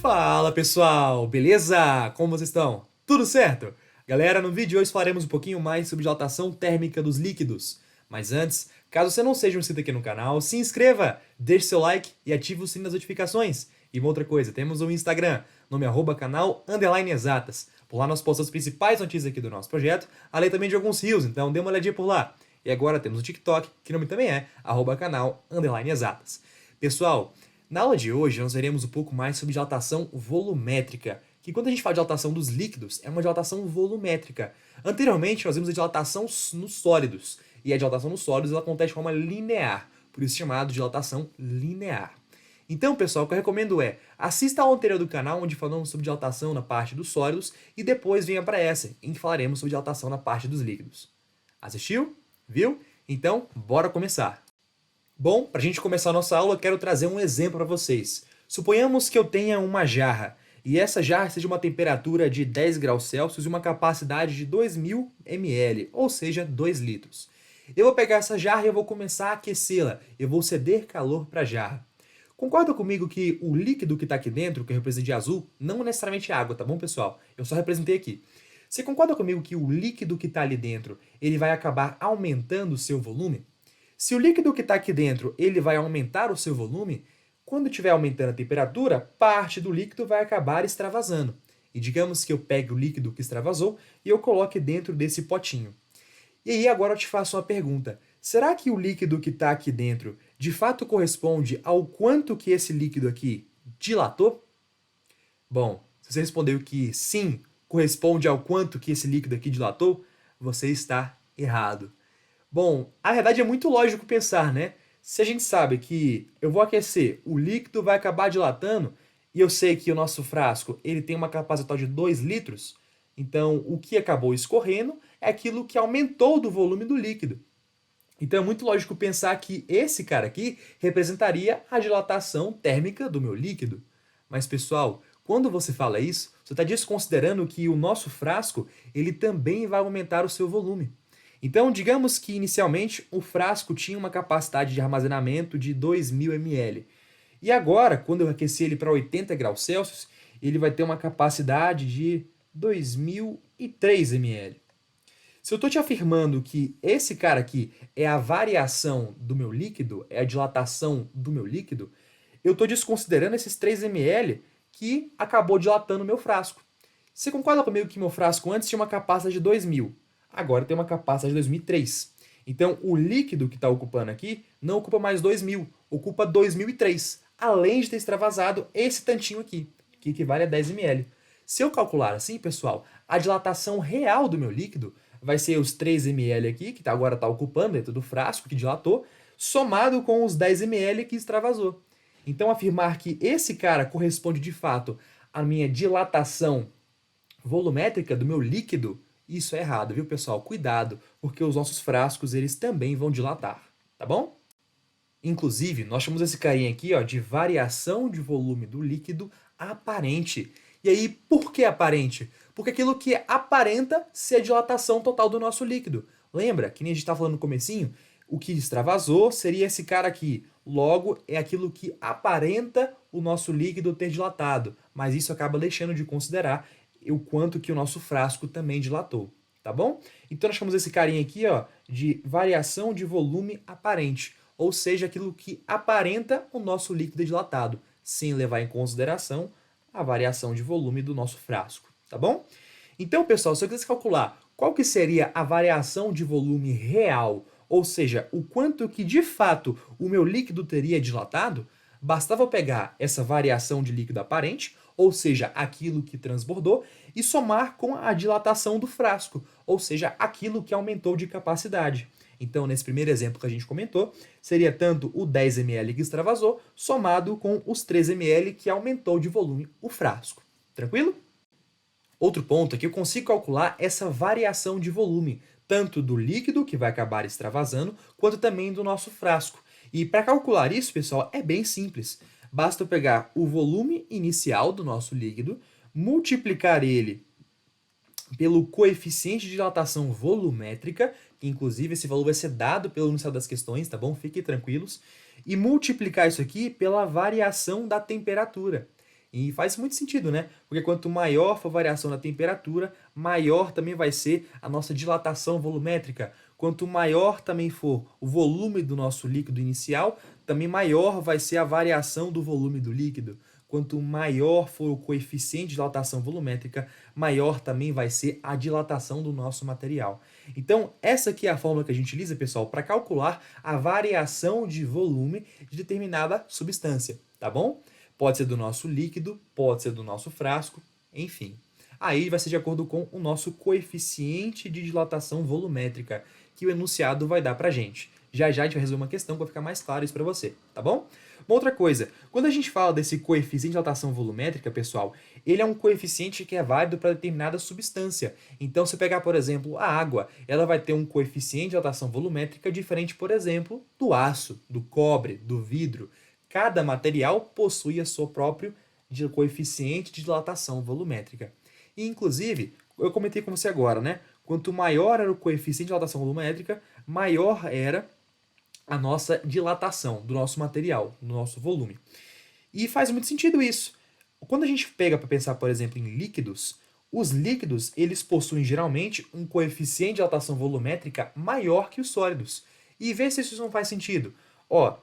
Fala pessoal, beleza? Como vocês estão? Tudo certo? Galera, no vídeo de hoje falaremos um pouquinho mais sobre dilatação térmica dos líquidos. Mas antes, caso você não seja inscrito aqui no canal, se inscreva, deixe seu like e ative o sininho das notificações. E uma outra coisa, temos o Instagram, nome @canal_exatas. Por lá nós postamos as principais notícias aqui do nosso projeto, além também de alguns reels, então dê uma olhadinha por lá. E agora temos o TikTok, que o nome também é @canal_exatas. Pessoal, na aula de hoje, nós veremos um pouco mais sobre dilatação volumétrica, que quando a gente fala de dilatação dos líquidos, é uma dilatação volumétrica. Anteriormente, nós vimos a dilatação nos sólidos, e a dilatação nos sólidos ela acontece de forma linear, por isso chamado de dilatação linear. Então, pessoal, o que eu recomendo é, assista ao anterior do canal, onde falamos sobre dilatação na parte dos sólidos, e depois venha para essa, em que falaremos sobre dilatação na parte dos líquidos. Assistiu? Viu? Então, bora começar! Bom, para a gente começar a nossa aula, eu quero trazer um exemplo para vocês. Suponhamos que eu tenha uma jarra, e essa jarra seja uma temperatura de 10 graus Celsius e uma capacidade de 2000 ml, ou seja, 2 litros. Eu vou pegar essa jarra e eu vou começar a aquecê-la, eu vou ceder calor para a jarra. Concorda comigo que o líquido que está aqui dentro, que eu representei de azul, não necessariamente é água, tá bom, pessoal? Eu só representei aqui. Você concorda comigo que o líquido que está ali dentro, ele vai acabar aumentando o seu volume? Se o líquido que está aqui dentro ele vai aumentar o seu volume, quando estiver aumentando a temperatura, parte do líquido vai acabar extravasando. E digamos que eu pegue o líquido que extravasou e eu coloque dentro desse potinho. E aí agora eu te faço uma pergunta. Será que o líquido que está aqui dentro de fato corresponde ao quanto que esse líquido aqui dilatou? Bom, se você respondeu que sim, corresponde ao quanto que esse líquido aqui dilatou, você está errado. Bom, a verdade é muito lógico pensar, né? Se a gente sabe que eu vou aquecer, o líquido vai acabar dilatando, e eu sei que o nosso frasco ele tem uma capacidade total de 2 litros, então o que acabou escorrendo é aquilo que aumentou do volume do líquido. Então é muito lógico pensar que esse cara aqui representaria a dilatação térmica do meu líquido. Mas pessoal, quando você fala isso, você está desconsiderando que o nosso frasco ele também vai aumentar o seu volume. Então, digamos que inicialmente o frasco tinha uma capacidade de armazenamento de 2000 ml. E agora, quando eu aqueci ele para 80 graus Celsius, ele vai ter uma capacidade de 2003 ml. Se eu estou te afirmando que esse cara aqui é a variação do meu líquido, é a dilatação do meu líquido, eu estou desconsiderando esses 3 ml que acabou dilatando o meu frasco. Você concorda comigo que meu frasco antes tinha uma capacidade de 2000? Agora tem uma capacidade de 2003. Então, o líquido que está ocupando aqui não ocupa mais 2000, ocupa 2003, além de ter extravasado esse tantinho aqui, que equivale a 10 ml. Se eu calcular assim, pessoal, a dilatação real do meu líquido vai ser os 3 ml aqui, que agora está ocupando dentro do frasco, que dilatou, somado com os 10 ml que extravasou. Então, afirmar que esse cara corresponde de fato à minha dilatação volumétrica do meu líquido, isso é errado, viu, pessoal? Cuidado, porque os nossos frascos eles também vão dilatar, tá bom? Inclusive, nós chamamos esse carinha aqui ó, de variação de volume do líquido aparente. E aí, por que aparente? Porque aquilo que aparenta ser a dilatação total do nosso líquido. Lembra que nem a gente estava falando no comecinho? O que extravasou seria esse cara aqui. Logo, é aquilo que aparenta o nosso líquido ter dilatado. Mas isso acaba deixando de considerar o quanto que o nosso frasco também dilatou, tá bom? Então nós chamamos esse carinha aqui ó, de variação de volume aparente, ou seja, aquilo que aparenta o nosso líquido dilatado, sem levar em consideração a variação de volume do nosso frasco, tá bom? Então, pessoal, se eu quisesse calcular qual que seria a variação de volume real, ou seja, o quanto que de fato o meu líquido teria dilatado, bastava eu pegar essa variação de líquido aparente, ou seja, aquilo que transbordou, e somar com a dilatação do frasco, ou seja, aquilo que aumentou de capacidade. Então, nesse primeiro exemplo que a gente comentou, seria tanto o 10 ml que extravasou, somado com os 3 ml que aumentou de volume o frasco. Tranquilo? Outro ponto é que eu consigo calcular essa variação de volume, tanto do líquido, que vai acabar extravasando, quanto também do nosso frasco. E para calcular isso, pessoal, é bem simples. Basta eu pegar o volume inicial do nosso líquido, multiplicar ele pelo coeficiente de dilatação volumétrica, que inclusive esse valor vai ser dado pelo enunciado das questões, tá bom? Fiquem tranquilos. E multiplicar isso aqui pela variação da temperatura. E faz muito sentido, né? Porque quanto maior for a variação na temperatura, maior também vai ser a nossa dilatação volumétrica. Quanto maior também for o volume do nosso líquido inicial, também maior vai ser a variação do volume do líquido. Quanto maior for o coeficiente de dilatação volumétrica, maior também vai ser a dilatação do nosso material. Então, essa aqui é a fórmula que a gente utiliza, pessoal, para calcular a variação de volume de determinada substância, tá bom? Pode ser do nosso líquido, pode ser do nosso frasco, enfim. Aí vai ser de acordo com o nosso coeficiente de dilatação volumétrica, que o enunciado vai dar pra gente. Já já a gente vai resolver uma questão para ficar mais claro isso para você, tá bom? Uma outra coisa, quando a gente fala desse coeficiente de dilatação volumétrica, pessoal, ele é um coeficiente que é válido para determinada substância. Então, se eu pegar, por exemplo, a água, ela vai ter um coeficiente de dilatação volumétrica diferente, por exemplo, do aço, do cobre, do vidro. Cada material possui a sua própria coeficiente de dilatação volumétrica. E, inclusive, eu comentei com você agora, né? Quanto maior era o coeficiente de dilatação volumétrica, maior era a nossa dilatação do nosso material, do nosso volume. E faz muito sentido isso. Quando a gente pega para pensar, por exemplo, em líquidos, os líquidos eles possuem geralmente um coeficiente de dilatação volumétrica maior que os sólidos. E vê se isso não faz sentido. Ó,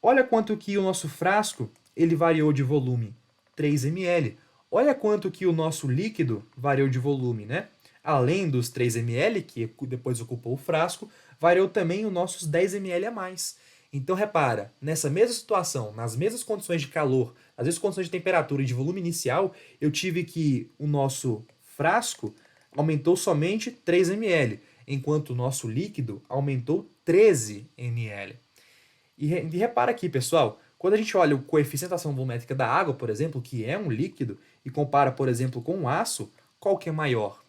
olha quanto que o nosso frasco ele variou de volume, 3 ml. Olha quanto que o nosso líquido variou de volume, né? Além dos 3 ml, que depois ocupou o frasco, variou também os nossos 10 ml a mais. Então, repara, nessa mesma situação, nas mesmas condições de calor, nas mesmas condições de temperatura e de volume inicial, eu tive que o nosso frasco aumentou somente 3 ml, enquanto o nosso líquido aumentou 13 ml. E repara aqui, pessoal, quando a gente olha o coeficiente de ação volumétrica da água, por exemplo, que é um líquido, e compara, por exemplo, com o aço, qual que é maior?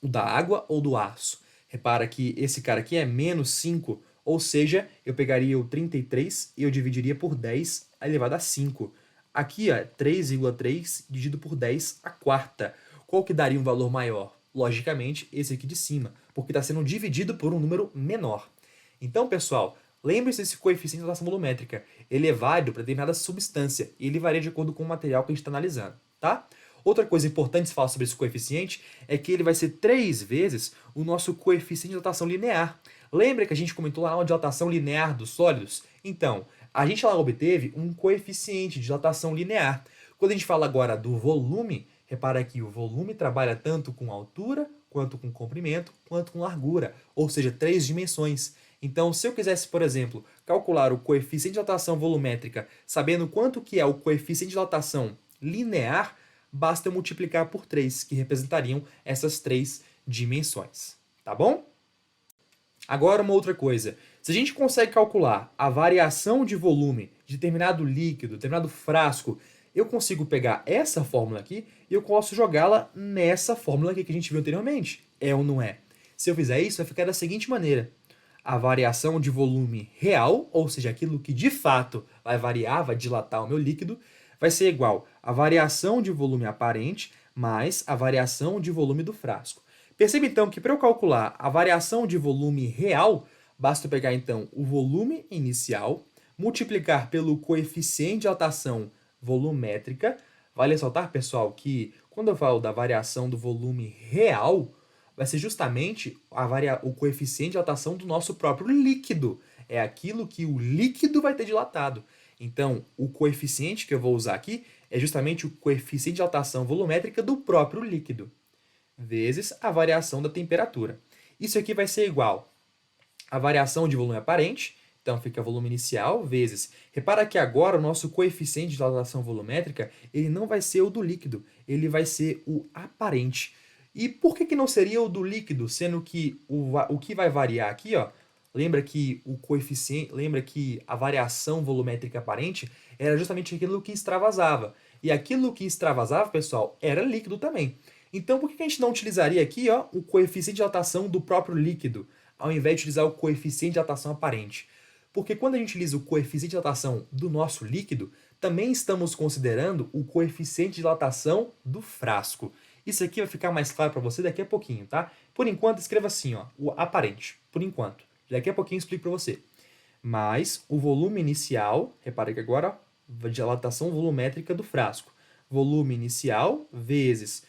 O da água ou do aço? Repara que esse cara aqui é menos 5, ou seja, eu pegaria o 33 e eu dividiria por 10 elevado a 5. Aqui é 3,3 dividido por 10 a quarta. Qual que daria um valor maior? Logicamente, esse aqui de cima, porque está sendo dividido por um número menor. Então, pessoal, lembre-se desse coeficiente de dilatação volumétrica. Ele é válido para determinada substância e ele varia de acordo com o material que a gente está analisando, tá? Outra coisa importante se falar sobre esse coeficiente é que ele vai ser 3 vezes o nosso coeficiente de dilatação linear. Lembra que a gente comentou lá a dilatação linear dos sólidos? Então, a gente lá obteve um coeficiente de dilatação linear. Quando a gente fala agora do volume, repara que o volume trabalha tanto com altura, quanto com comprimento, quanto com largura, ou seja, 3 dimensões. Então, se eu quisesse, por exemplo, calcular o coeficiente de dilatação volumétrica, sabendo quanto que é o coeficiente de dilatação linear, basta eu multiplicar por 3, que representariam essas 3 dimensões. Tá bom? Agora uma outra coisa. Se a gente consegue calcular a variação de volume de determinado líquido, determinado frasco, eu consigo pegar essa fórmula aqui e eu posso jogá-la nessa fórmula aqui que a gente viu anteriormente. É ou não é? Se eu fizer isso, vai ficar da seguinte maneira. A variação de volume real, ou seja, aquilo que de fato vai variar, vai dilatar o meu líquido, vai ser igual a variação de volume aparente mais a variação de volume do frasco. Perceba então que para eu calcular a variação de volume real, basta eu pegar então o volume inicial, multiplicar pelo coeficiente de dilatação volumétrica. Vale ressaltar, pessoal, que quando eu falo da variação do volume real, vai ser justamente o coeficiente de dilatação do nosso próprio líquido. É aquilo que o líquido vai ter dilatado. Então, o coeficiente que eu vou usar aqui é justamente o coeficiente de dilatação volumétrica do próprio líquido, vezes a variação da temperatura. Isso aqui vai ser igual a variação de volume aparente, então fica volume inicial, vezes... Repara que agora o nosso coeficiente de dilatação volumétrica, ele não vai ser o do líquido, ele vai ser o aparente. E por que não seria o do líquido, sendo que o que vai variar aqui, ó, lembra que o coeficiente, lembra que a variação volumétrica aparente era justamente aquilo que extravasava. E aquilo que extravasava, pessoal, era líquido também. Então, por que a gente não utilizaria aqui, ó, o coeficiente de dilatação do próprio líquido, ao invés de utilizar o coeficiente de dilatação aparente? Porque quando a gente utiliza o coeficiente de dilatação do nosso líquido, também estamos considerando o coeficiente de dilatação do frasco. Isso aqui vai ficar mais claro para você daqui a pouquinho, tá? Por enquanto, escreva assim, ó, o aparente, por enquanto. Daqui a pouquinho eu explico para você. Mais o volume inicial, repara que agora, ó, dilatação volumétrica do frasco, volume inicial vezes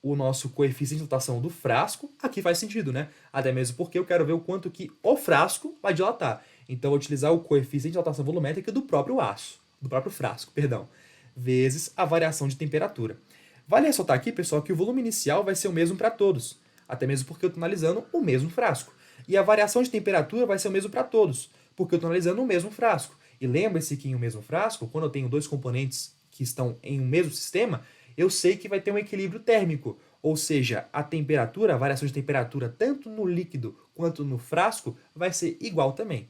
o nosso coeficiente de dilatação do frasco. Aqui faz sentido, né? Até mesmo porque eu quero ver o quanto que o frasco vai dilatar. Então, eu vou utilizar o coeficiente de dilatação volumétrica do próprio aço, do próprio frasco, perdão, vezes a variação de temperatura. Vale ressaltar aqui, pessoal, que o volume inicial vai ser o mesmo para todos, até mesmo porque eu estou analisando o mesmo frasco. E a variação de temperatura vai ser o mesmo para todos, porque eu estou analisando o mesmo frasco. E lembre-se que em um mesmo frasco, quando eu tenho dois componentes que estão em um mesmo sistema, eu sei que vai ter um equilíbrio térmico, ou seja, a temperatura, a variação de temperatura tanto no líquido quanto no frasco vai ser igual também.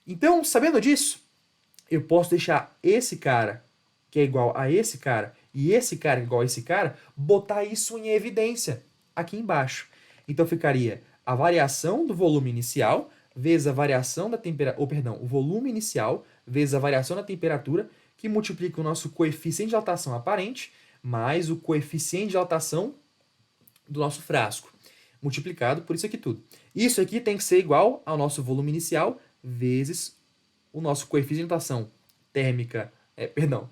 Então, sabendo disso, eu posso deixar esse cara, que é igual a esse cara, e esse cara igual a esse cara, botar isso em evidência aqui embaixo. Então ficaria a variação do volume inicial vezes a variação da temperatura, o volume inicial vezes a variação da temperatura, que multiplica o nosso coeficiente de dilatação aparente mais o coeficiente de dilatação do nosso frasco, multiplicado por isso aqui tudo. Isso aqui tem que ser igual ao nosso volume inicial vezes o nosso coeficiente de dilatação térmica,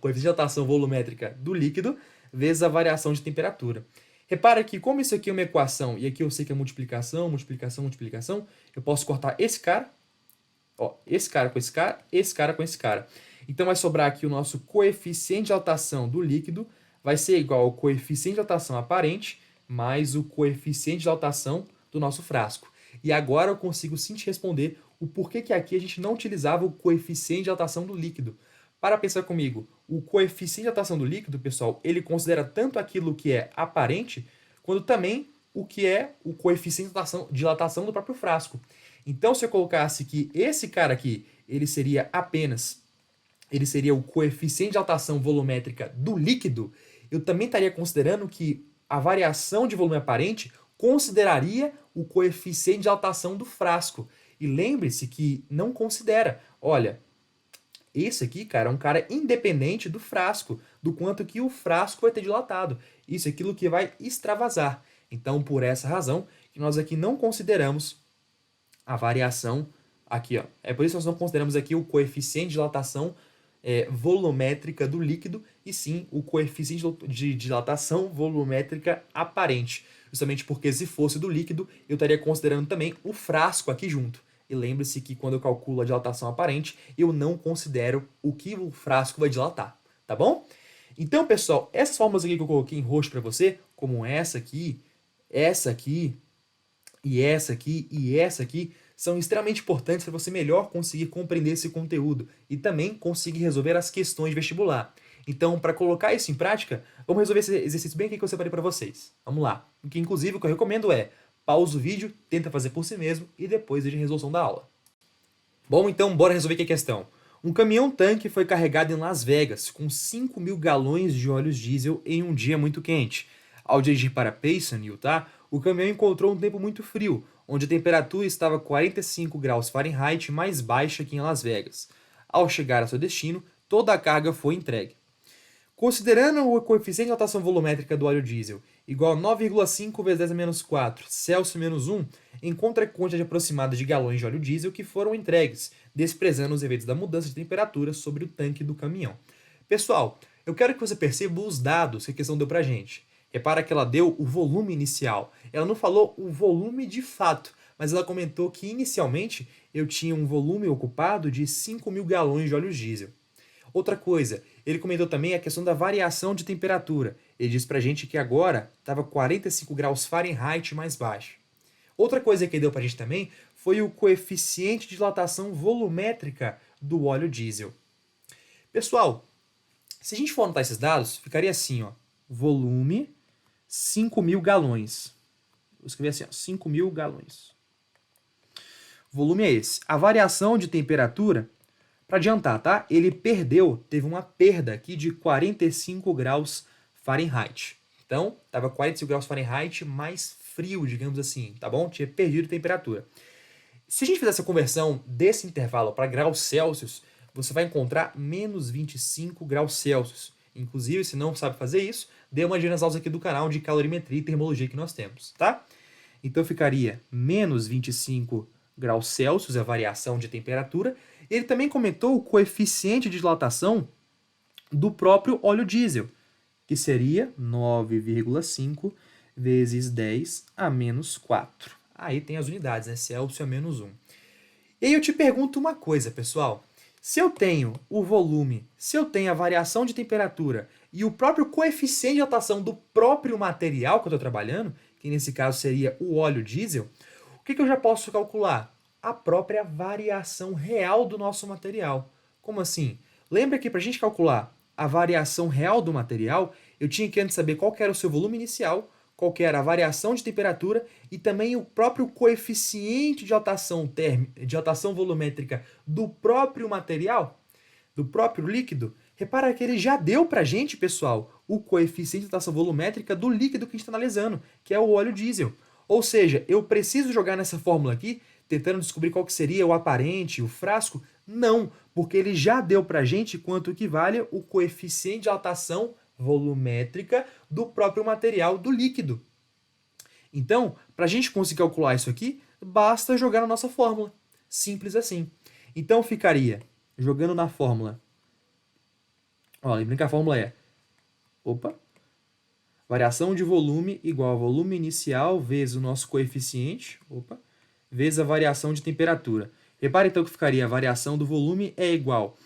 coeficiente de dilatação volumétrica do líquido vezes a variação de temperatura. Repara que como isso aqui é uma equação e aqui eu sei que é multiplicação, multiplicação, multiplicação, eu posso cortar esse cara, ó, esse cara com esse cara, esse cara com esse cara. Então vai sobrar aqui o nosso coeficiente de dilatação do líquido vai ser igual ao coeficiente de dilatação aparente mais o coeficiente de dilatação do nosso frasco. E agora eu consigo sim te responder o porquê que aqui a gente não utilizava o coeficiente de dilatação do líquido. Para pensar comigo, o coeficiente de dilatação do líquido, pessoal, ele considera tanto aquilo que é aparente, quanto também o que é o coeficiente de dilatação do próprio frasco. Então, se eu colocasse que esse cara aqui, ele seria o coeficiente de dilatação volumétrica do líquido, eu também estaria considerando que a variação de volume aparente consideraria o coeficiente de dilatação do frasco. E lembre-se que não considera. Olha, esse aqui, cara, é um cara independente do frasco, do quanto que o frasco vai ter dilatado. Isso é aquilo que vai extravasar. Então, por essa razão, que nós aqui não consideramos a variação aqui, ó. É por isso que nós não consideramos aqui o coeficiente de dilatação volumétrica do líquido, e sim o coeficiente de dilatação volumétrica aparente. Justamente porque se fosse do líquido, eu estaria considerando também o frasco aqui junto. E lembre-se que quando eu calculo a dilatação aparente, eu não considero o que o frasco vai dilatar, tá bom? Então, pessoal, essas fórmulas aqui que eu coloquei em roxo para você, como essa aqui, e essa aqui, e essa aqui, são extremamente importantes para você melhor conseguir compreender esse conteúdo e também conseguir resolver as questões de vestibular. Então, para colocar isso em prática, vamos resolver esse exercício bem aqui que eu separei para vocês. Vamos lá. Inclusive, o que eu recomendo é pausa o vídeo, tenta fazer por si mesmo e depois veja a resolução da aula. Bom, então, bora resolver aqui a questão. Um caminhão-tanque foi carregado em Las Vegas com 5.000 galões de óleo diesel em um dia muito quente. Ao dirigir para Payson, Utah, o caminhão encontrou um tempo muito frio, onde a temperatura estava 45 graus Fahrenheit mais baixa que em Las Vegas. Ao chegar a seu destino, toda a carga foi entregue. Considerando o coeficiente de dilatação volumétrica do óleo diesel igual a 9,5 vezes 10 a menos 4 Celsius menos 1, encontra a quantidade aproximada de galões de óleo diesel que foram entregues, desprezando os efeitos da mudança de temperatura sobre o tanque do caminhão. Pessoal, eu quero que você perceba os dados que a questão deu pra gente. Repara que ela deu o volume inicial. Ela não falou o volume de fato, mas ela comentou que inicialmente eu tinha um volume ocupado de 5.000 galões de óleo diesel. Outra coisa, ele comentou também a questão da variação de temperatura. Ele disse pra gente que agora estava 45 graus Fahrenheit mais baixo. Outra coisa que ele deu pra gente também foi o coeficiente de dilatação volumétrica do óleo diesel. Pessoal, se a gente for anotar esses dados, ficaria assim, ó, volume 5.000 galões. Vou escrever assim, ó, 5.000 galões. O volume é esse. A variação de temperatura, para adiantar, tá? Ele teve uma perda aqui de 45 graus Fahrenheit. Então, estava 45 graus Fahrenheit mais frio, digamos assim, tá bom? Tinha perdido temperatura. Se a gente fizer essa conversão desse intervalo para graus Celsius, você vai encontrar menos 25 graus Celsius. Inclusive, se não sabe fazer isso, dê uma olhadinha nas aulas aqui do canal de calorimetria e termologia que nós temos, tá? Então ficaria menos 25 graus Celsius, a variação de temperatura. Ele também comentou o coeficiente de dilatação do próprio óleo diesel, que seria 9,5 vezes 10 a menos 4. Aí tem as unidades, né? Celsius a menos 1. E aí eu te pergunto uma coisa, pessoal. Se eu tenho o volume, se eu tenho a variação de temperatura e o próprio coeficiente de dilatação do próprio material que eu estou trabalhando, que nesse caso seria o óleo diesel, o que eu já posso calcular? A própria variação real do nosso material. Como assim? Lembra que para a gente calcular a variação real do material, eu tinha que antes saber qual que era o seu volume inicial, qual que era a variação de temperatura e também o próprio coeficiente de dilatação térmica, de dilatação volumétrica do próprio material, do próprio líquido. Repara que ele já deu pra gente, pessoal, o coeficiente de dilatação volumétrica do líquido que a gente está analisando, que é o óleo diesel. Ou seja, eu preciso jogar nessa fórmula aqui, tentando descobrir qual que seria o aparente, o frasco? Não, porque ele já deu pra gente quanto equivale o coeficiente de dilatação volumétrica do próprio material do líquido. Então, para a gente conseguir calcular isso aqui, basta jogar na nossa fórmula. Simples assim. Então ficaria, jogando na fórmula, lembrando que a fórmula é, variação de volume igual a volume inicial vezes o nosso coeficiente, vezes a variação de temperatura. Repare então que ficaria a variação do volume é igual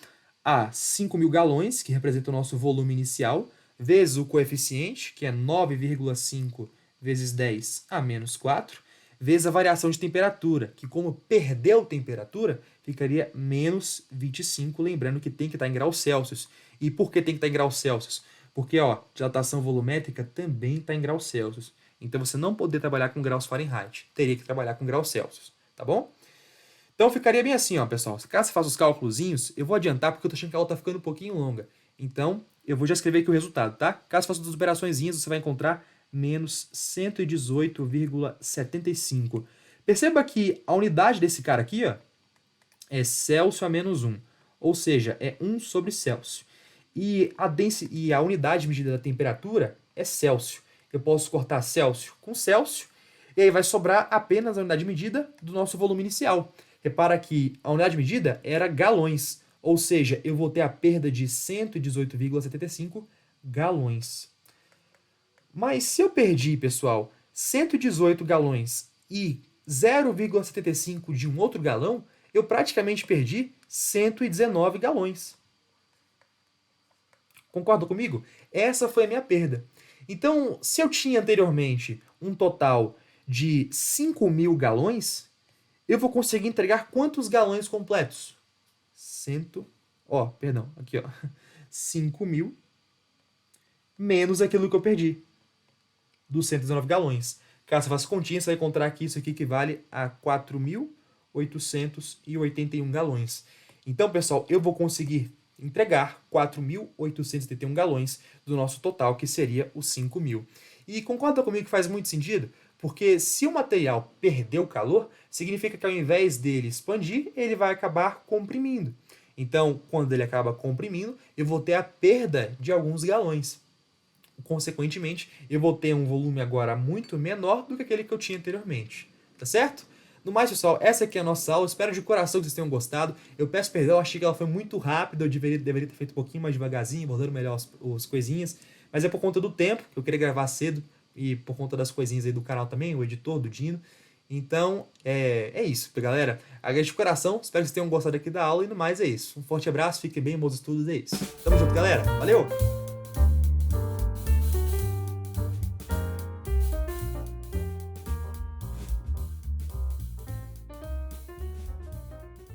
a 5.000 galões, que representa o nosso volume inicial, vezes o coeficiente, que é 9,5 vezes 10 a menos 4, vezes a variação de temperatura, que como perdeu temperatura, ficaria menos 25, lembrando que tem que estar em graus Celsius. E por que tem que estar em graus Celsius? Porque, dilatação volumétrica também está em graus Celsius. Então, você não poderia trabalhar com graus Fahrenheit, teria que trabalhar com graus Celsius, tá bom? Então, ficaria bem assim, pessoal. Caso você faça os cálculozinhos, eu vou adiantar porque eu tô achando que a aula tá ficando um pouquinho longa. Então, eu vou já escrever aqui o resultado, tá? Caso faça as operaçõezinhas, você vai encontrar menos 118,75. Perceba que a unidade desse cara aqui, é Celsius a menos 1. Ou seja, é 1 sobre Celsius. E a unidade medida da temperatura é Celsius. Eu posso cortar Celsius com Celsius, e aí vai sobrar apenas a unidade medida do nosso volume inicial. Repara que a unidade medida era galões, ou seja, eu vou ter a perda de 118,75 galões. Mas se eu perdi, pessoal, 118 galões e 0,75 de um outro galão, eu praticamente perdi 119 galões. Concorda comigo? Essa foi a minha perda. Então, se eu tinha anteriormente um total de 5.000 galões, eu vou conseguir entregar quantos galões completos? 5.000 menos aquilo que eu perdi, dos 119 galões. Caso você faça continha, você vai encontrar que isso aqui equivale a 4.881 galões. Então, pessoal, eu vou conseguir entregar 4.881 galões do nosso total, que seria os 5.000. E concorda comigo que faz muito sentido? Porque se o material perdeu calor, significa que ao invés dele expandir, ele vai acabar comprimindo. Então, quando ele acaba comprimindo, eu vou ter a perda de alguns galões. Consequentemente, eu vou ter um volume agora muito menor do que aquele que eu tinha anteriormente. Tá certo? No mais, pessoal, essa aqui é a nossa aula. Espero de coração que vocês tenham gostado. Eu peço perdão, achei que ela foi muito rápida. Eu deveria ter feito um pouquinho mais devagarzinho, abordando melhor as coisinhas. Mas é por conta do tempo, que eu queria gravar cedo. E por conta das coisinhas aí do canal também, o editor, do Dino. Então, é isso, galera. Agradeço de coração. Espero que vocês tenham gostado aqui da aula. E no mais, é isso. Um forte abraço, fiquem bem, bons estudos, é isso. Tamo junto, galera. Valeu!